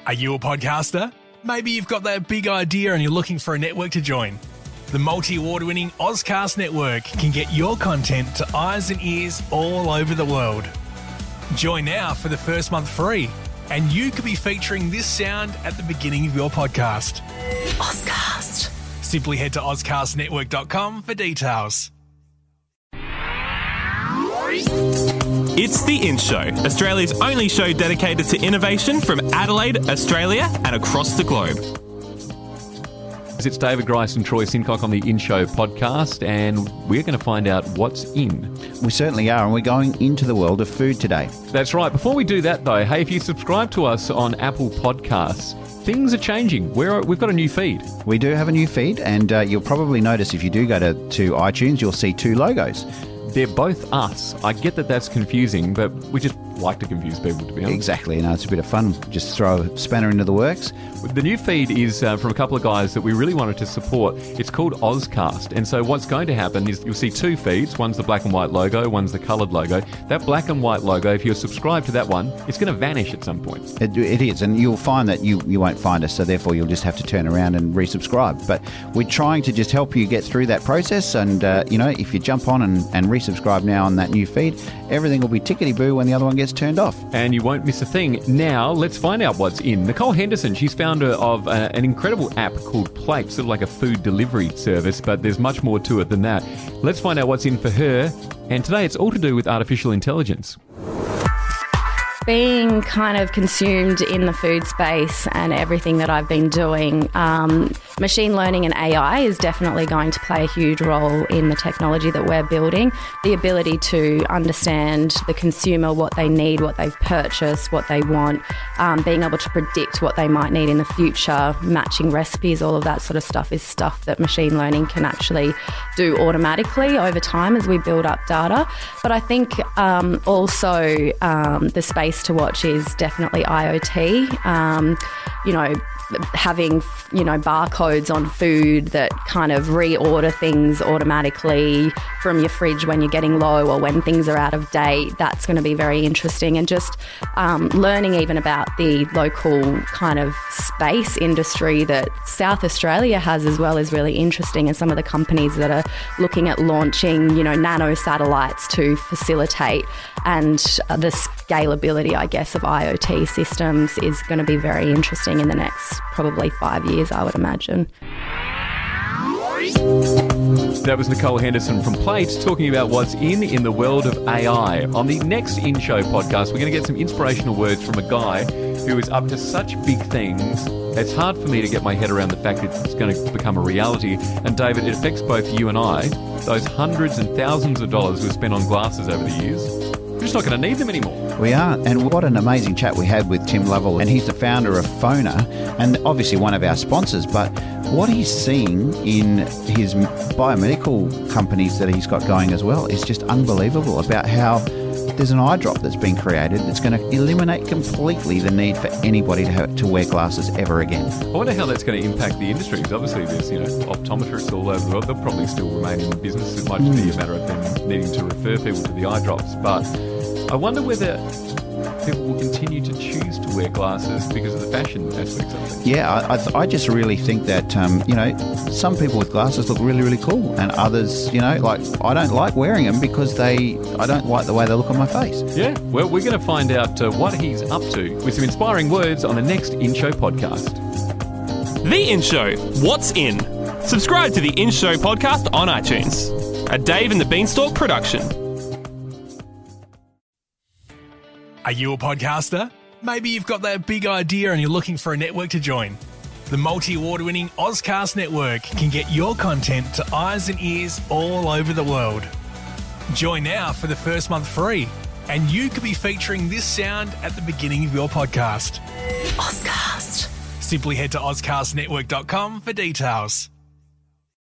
Are you a podcaster? Maybe you've got that big idea and you're looking for a network to join. The multi-award-winning Ozcast Network can get your content to eyes and ears all over the world. Join now for the first month free, and you could be featuring this sound at the beginning of your podcast. Ozcast. Simply head to ozcastnetwork.com for details. It's The In Show, Australia's only show dedicated to innovation from Adelaide, Australia and across the globe. It's David Grice and Troy Sincock on the In Show podcast, and we're going to find out what's in. We certainly are, and we're going into the world of food today. That's right. Before we do that, though, hey, if you subscribe to us on Apple Podcasts, things are changing. We've got a new feed. We do have a new feed, and you'll probably notice if you do go to iTunes, you'll see two logos. They're both us. I get that that's confusing, but we just like to confuse people, to be honest. Exactly. It's a bit of fun. Just throw a spanner into the works. The new feed is from a couple of guys that we really wanted to support. It's called Ozcast. And so what's going to happen is you'll see two feeds. One's the black and white logo, one's the coloured logo. That black and white logo, if you're subscribed to that one, it's going to vanish at some point. It is, and you'll find that you won't find us, so therefore you'll just have to turn around and resubscribe. But we're trying to just help you get through that process, and if you jump on and resubscribe now on that new feed, everything will be tickety-boo when the other one gets turned off. And you won't miss a thing. Now, let's find out what's in. Nicole Henderson, she's founder of an incredible app called Playt, sort of like a food delivery service, but there's much more to it than that. Let's find out what's in for her. And today it's all to do with artificial intelligence. Being kind of consumed in the food space and everything that I've been doing, machine learning and AI is definitely going to play a huge role in the technology that we're building. The ability to understand the consumer, what they need, what they've purchased, what they want, being able to predict what they might need in the future, matching recipes, all of that sort of stuff is stuff that machine learning can actually do automatically over time as we build up data. But I think also the space to watch is definitely IoT. Having barcodes on food that kind of reorder things automatically from your fridge when you're getting low or when things are out of date. That's going to be very interesting, and just learning even about the local kind of space industry that South Australia has as well is really interesting, and some of the companies that are looking at launching nano satellites to facilitate, and the scalability, I guess, of IoT systems is going to be very interesting in the next probably 5 years, I would imagine. That was Nicole Henderson from Playt talking about what's in the world of AI. On the next In Show podcast, we're going to get some inspirational words from a guy who is up to such big things. It's hard for me to get my head around the fact that it's going to become a reality. And David, it affects both you and I. Those hundreds and thousands of dollars we've spent on glasses over the years, we're just not going to need them anymore. We are, and what an amazing chat we had with Tim Lovell, and he's the founder of Phoner, and obviously one of our sponsors, but what he's seeing in his biomedical companies that he's got going as well is just unbelievable about how there's an eye drop that's been created that's going to eliminate completely the need for anybody to wear glasses ever again. I wonder how that's going to impact the industry, because obviously there's optometrists all over the world. They'll probably still remain in business. It might just be a matter of them needing to refer people to the eye drops. But I wonder whether people will continue to choose to wear glasses because of the fashion aspects of it. Yeah, I just really think that, some people with glasses look really, really cool, and others, I don't like wearing them because I don't like the way they look on my face. Yeah, well, we're going to find out what he's up to with some inspiring words on the next In Show podcast. The In Show, what's in? Subscribe to the In Show podcast on iTunes. A Dave and the Beanstalk production. Are you a podcaster? Maybe you've got that big idea and you're looking for a network to join. The multi-award-winning Ozcast Network can get your content to eyes and ears all over the world. Join now for the first month free, and you could be featuring this sound at the beginning of your podcast. Ozcast. Simply head to ozcastnetwork.com for details.